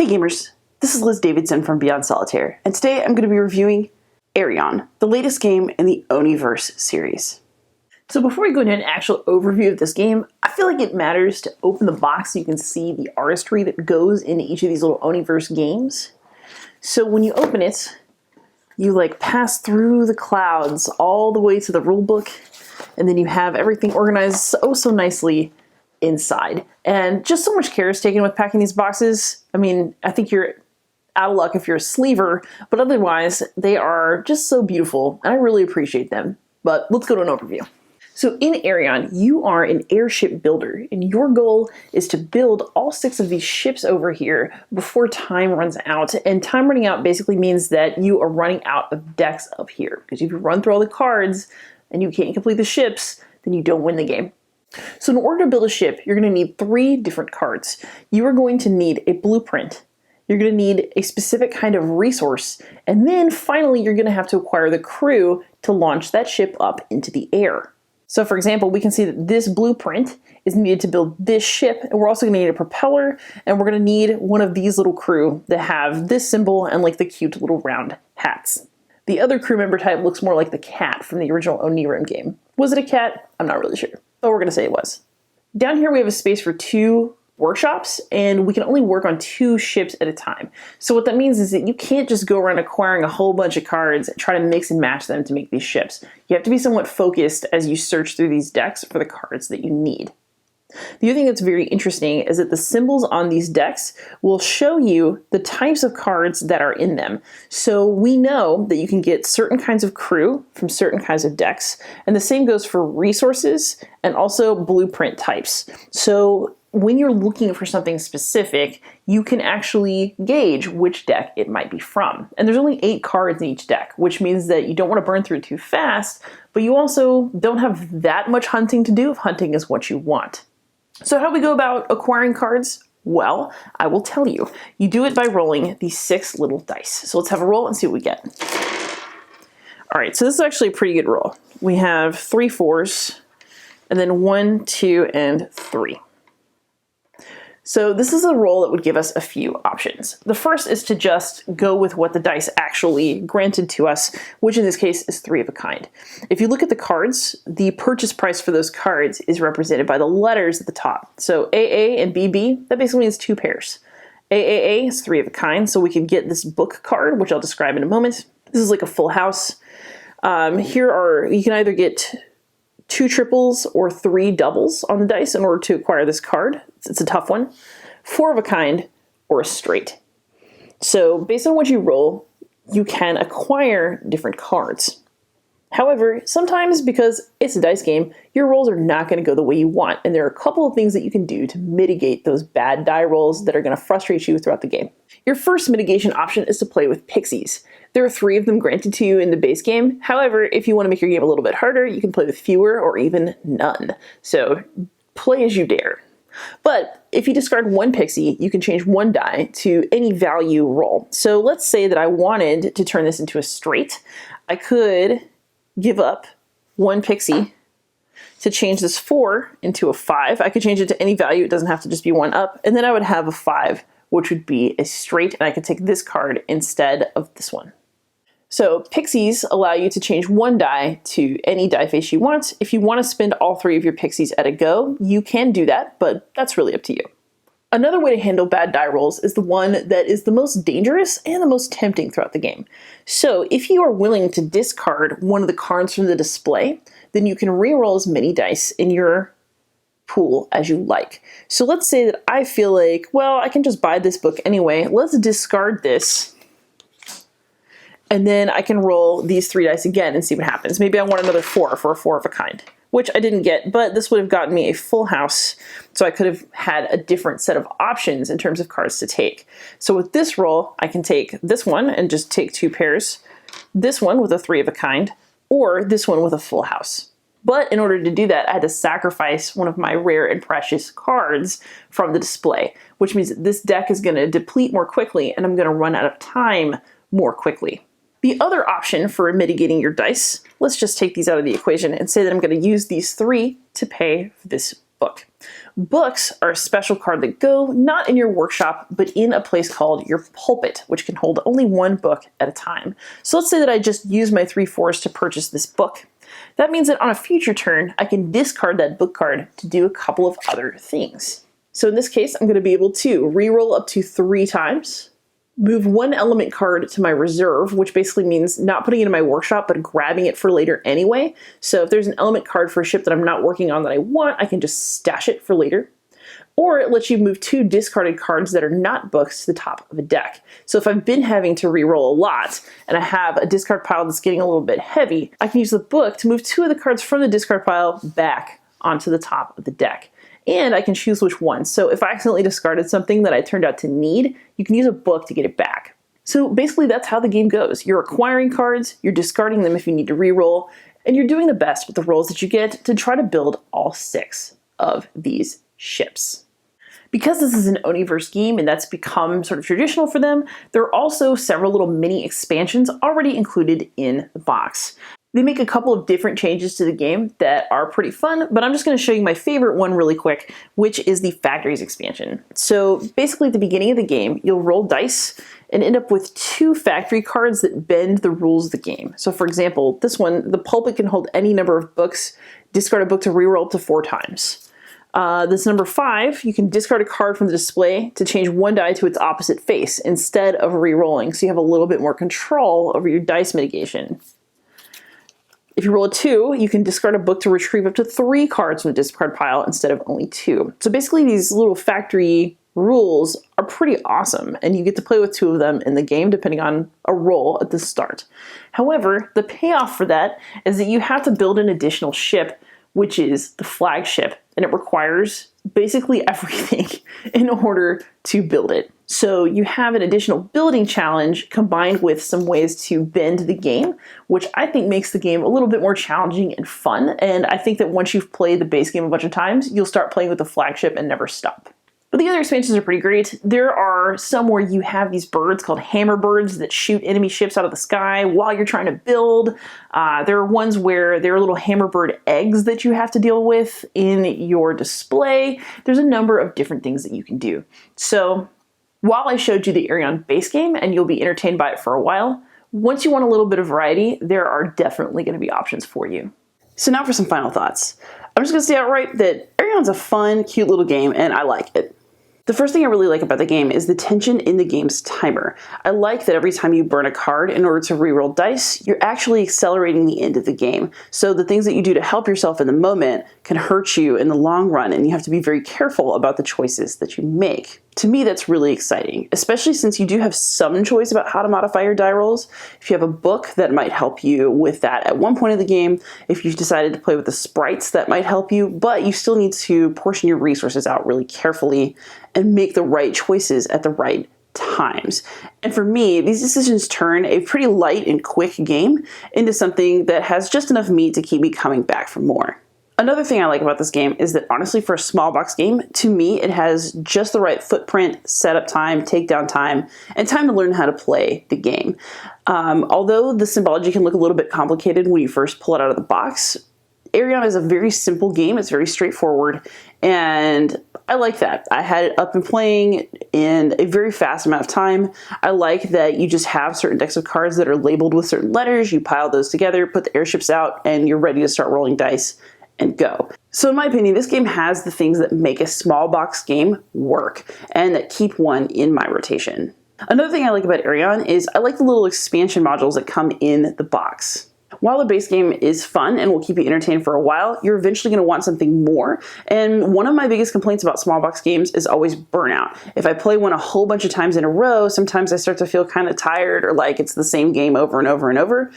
gamers, this is Liz Davidson from Beyond Solitaire, and today I'm going to be reviewing Aerion, the latest game in the Oniverse series. So before we go into an actual overview of this game, I feel like it matters to open the box so you can see the artistry that goes into each of these little Oniverse games. So when you open it, you pass through the clouds all the way to the rulebook, and then you have everything organized so nicely inside. And just so much care is taken with packing these boxes. I mean, I think you're out of luck if you're a sleever, but otherwise they are just so beautiful and I really appreciate them. But let's go to an overview. So in Aerion, you are an airship builder, and your goal is to build all 6 of these ships over here before time runs out. And time running out basically means that you are running out of decks up here, because if you run through all the cards and you can't complete the ships, then you don't win the game. So in order to build a ship, you're going to need 3 different cards. You are going to need a blueprint. You're going to need a specific kind of resource. And then finally, you're going to have to acquire the crew to launch that ship up into the air. So for example, we can see that this blueprint is needed to build this ship, and we're also going to need a propeller, and we're going to need one of these little crew that have this symbol and the cute little round hats. The other crew member type looks more like the cat from the original Aerion game. Was it a cat? I'm not really sure, but we're going to say it was. Down here we have a space for 2 workshops, and we can only work on 2 ships at a time. So what that means is that you can't just go around acquiring a whole bunch of cards and try to mix and match them to make these ships. You have to be somewhat focused as you search through these decks for the cards that you need. The other thing that's very interesting is that the symbols on these decks will show you the types of cards that are in them. So we know that you can get certain kinds of crew from certain kinds of decks, and the same goes for resources and also blueprint types. So when you're looking for something specific, you can actually gauge which deck it might be from. And there's only 8 cards in each deck, which means that you don't want to burn through too fast, but you also don't have that much hunting to do if hunting is what you want. So how do we go about acquiring cards? Well, I will tell you. You do it by rolling these 6 little dice. So let's have a roll and see what we get. All right, so this is actually a pretty good roll. We have 3 4s, and then 1, 2, and 3. So this is a roll that would give us a few options. The first is to just go with what the dice actually granted to us, which in this case is 3 of a kind. If you look at the cards, the purchase price for those cards is represented by the letters at the top. So AA and BB, that basically means 2 pairs. AAA is 3 of a kind, so we can get this book card, which I'll describe in a moment. This is like a full house. You can either get 2 triples or 3 doubles on the dice in order to acquire this card. It's a tough one. 4 of a kind or a straight. So based on what you roll, you can acquire different cards. However, sometimes because it's a dice game, your rolls are not going to go the way you want, and there are a couple of things that you can do to mitigate those bad die rolls that are going to frustrate you throughout the game. Your first mitigation option is to play with pixies. There are 3 of them granted to you in the base game. However, if you want to make your game a little bit harder, you can play with fewer or even none. So play as you dare. But if you discard 1 pixie, you can change 1 die to any value roll. So let's say that I wanted to turn this into a straight. I could give up 1 pixie to change this 4 into a 5. I could change it to any value. It doesn't have to just be 1 up. And then I would have a 5, which would be a straight, and I could take this card instead of this one. So pixies allow you to change 1 die to any die face you want. If you want to spend all 3 of your pixies at a go, you can do that, but that's really up to you. Another way to handle bad die rolls is the one that is the most dangerous and the most tempting throughout the game. So if you are willing to discard one of the cards from the display, then you can re-roll as many dice in your pool as you like. So let's say that I feel like, well, I can just buy this book anyway. Let's discard this. And then I can roll these 3 dice again and see what happens. Maybe I want another 4 for a 4 of a kind, which I didn't get, but this would have gotten me a full house. So I could have had a different set of options in terms of cards to take. So with this roll, I can take this one and just take 2 pairs, this one with a 3 of a kind, or this one with a full house. But in order to do that, I had to sacrifice one of my rare and precious cards from the display, which means that this deck is going to deplete more quickly and I'm going to run out of time more quickly. The other option for mitigating your dice, let's just take these out of the equation and say that I'm going to use these 3 to pay for this book. Books are a special card that go not in your workshop, but in a place called your pulpit, which can hold only one book at a time. So let's say that I just use my 3/4 to purchase this book. That means that on a future turn, I can discard that book card to do a couple of other things. So in this case, I'm going to be able to reroll up to 3 times, move 1 element card to my reserve, which basically means not putting it in my workshop, but grabbing it for later anyway. So if there's an element card for a ship that I'm not working on that I want, I can just stash it for later. Or it lets you move 2 discarded cards that are not books to the top of a deck. So if I've been having to reroll a lot, and I have a discard pile that's getting a little bit heavy, I can use the book to move 2 of the cards from the discard pile back onto the top of the deck. And I can choose which one. So if I accidentally discarded something that I turned out to need, you can use a book to get it back. So basically that's how the game goes. You're acquiring cards, you're discarding them if you need to reroll, and you're doing the best with the rolls that you get to try to build all 6 of these ships. Because this is an Oniverse game and that's become sort of traditional for them, there are also several little mini expansions already included in the box. They make a couple of different changes to the game that are pretty fun, but I'm just going to show you my favorite one really quick, which is the Factories expansion. So basically at the beginning of the game, you'll roll dice and end up with 2 factory cards that bend the rules of the game. So for example, this one, the pulpit can hold any number of books, discard a book to reroll up to 4 times. This number 5, you can discard a card from the display to change 1 die to its opposite face instead of re-rolling, so you have a little bit more control over your dice mitigation. If you roll a 2, you can discard a book to retrieve up to 3 cards from the discard pile instead of only 2. So basically these little factory rules are pretty awesome, and you get to play with 2 of them in the game depending on a roll at the start. However, the payoff for that is that you have to build an additional ship, which is the flagship, and it requires basically everything in order to build it. So you have an additional building challenge combined with some ways to bend the game, which I think makes the game a little bit more challenging and fun. And I think that once you've played the base game a bunch of times, you'll start playing with the flagship and never stop. But the other expansions are pretty great. There are some where you have these birds called hammer birds that shoot enemy ships out of the sky while you're trying to build. There are ones where there are little hammer bird eggs that you have to deal with in your display. There's a number of different things that you can do. So while I showed you the Aerion base game and you'll be entertained by it for a while, once you want a little bit of variety, there are definitely going to be options for you. So now for some final thoughts. I'm just going to say outright that Aerion's a fun, cute little game, and I like it. The first thing I really like about the game is the tension in the game's timer. I like that every time you burn a card in order to reroll dice, you're actually accelerating the end of the game. So the things that you do to help yourself in the moment can hurt you in the long run, and you have to be very careful about the choices that you make. To me, that's really exciting, especially since you do have some choice about how to modify your die rolls. If you have a book, that might help you with that at one point of the game. If you've decided to play with the sprites, that might help you, but you still need to portion your resources out really carefully and make the right choices at the right times. And for me, these decisions turn a pretty light and quick game into something that has just enough meat to keep me coming back for more. Another thing I like about this game is that honestly for a small box game, to me it has just the right footprint, setup time, takedown time, and time to learn how to play the game. Although the symbology can look a little bit complicated when you first pull it out of the box, Aerion is a very simple game, it's very straightforward, and I like that. I had it up and playing in a very fast amount of time. I like that you just have certain decks of cards that are labeled with certain letters, you pile those together, put the airships out, and you're ready to start rolling dice and go. So in my opinion, this game has the things that make a small box game work and that keep one in my rotation. Another thing I like about Aerion is I like the little expansion modules that come in the box. While the base game is fun and will keep you entertained for a while, you're eventually going to want something more. And one of my biggest complaints about small box games is always burnout. If I play one a whole bunch of times in a row, sometimes I start to feel kind of tired or like it's the same game over and over and over.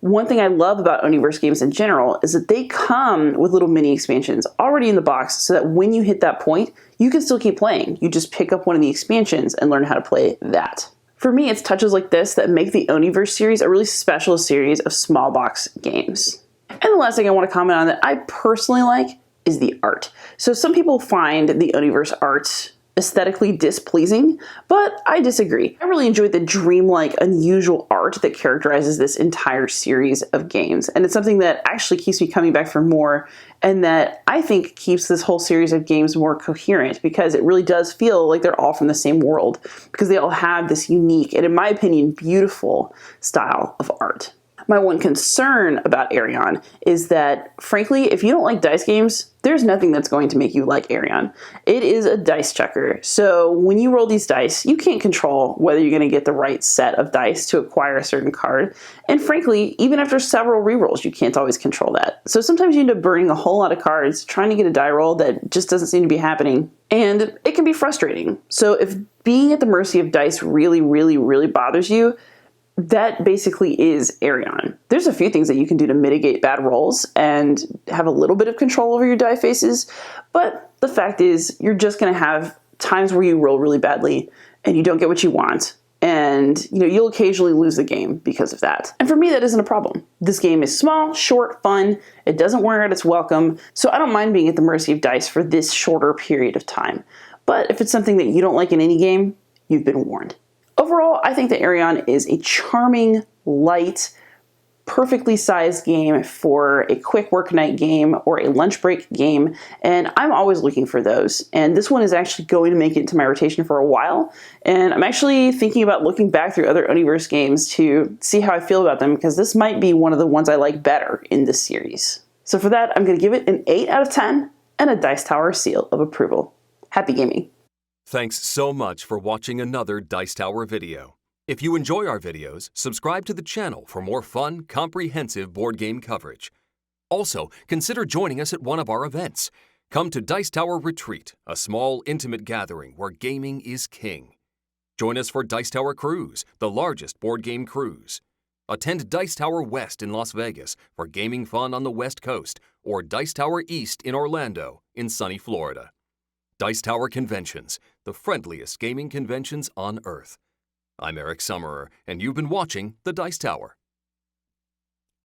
One thing I love about Oniverse games in general is that they come with little mini expansions already in the box so that when you hit that point, you can still keep playing. You just pick up one of the expansions and learn how to play that. For me, it's touches like this that make the Oniverse series a really special series of small box games. And the last thing I want to comment on that I personally like is the art. So some people find the Oniverse art aesthetically displeasing, but I disagree. I really enjoyed the dreamlike, unusual art that characterizes this entire series of games, and it's something that actually keeps me coming back for more, and that I think keeps this whole series of games more coherent, because it really does feel like they're all from the same world, because they all have this unique and, in my opinion, beautiful style of art. My one concern about Aerion is that, frankly, if you don't like dice games, there's nothing that's going to make you like Aerion. It is a dice checker, so when you roll these dice, you can't control whether you're going to get the right set of dice to acquire a certain card, and frankly, even after several rerolls, you can't always control that. So sometimes you end up burning a whole lot of cards trying to get a die roll that just doesn't seem to be happening, and it can be frustrating. So if being at the mercy of dice really, really, really bothers you, that basically is Aerion. There's a few things that you can do to mitigate bad rolls and have a little bit of control over your die faces, but the fact is you're just going to have times where you roll really badly and you don't get what you want, and you'll occasionally lose the game because of that. And for me, that isn't a problem. This game is small, short, fun, it doesn't wear out its welcome, so I don't mind being at the mercy of dice for this shorter period of time. But if it's something that you don't like in any game, you've been warned. Overall, I think that Aerion is a charming, light, perfectly sized game for a quick work night game or a lunch break game, and I'm always looking for those. And this one is actually going to make it into my rotation for a while, and I'm actually thinking about looking back through other Oniverse games to see how I feel about them, because this might be one of the ones I like better in this series. So for that, I'm going to give it an 8 out of 10 and a Dice Tower seal of approval. Happy gaming! Thanks so much for watching another Dice Tower video. If you enjoy our videos, subscribe to the channel for more fun, comprehensive board game coverage. Also, consider joining us at one of our events. Come to Dice Tower Retreat, a small, intimate gathering where gaming is king. Join us for Dice Tower Cruise, the largest board game cruise. Attend Dice Tower West in Las Vegas for gaming fun on the West Coast, or Dice Tower East in Orlando, in sunny Florida. Dice Tower Conventions, the friendliest gaming conventions on Earth. I'm Eric Summerer, and you've been watching The Dice Tower.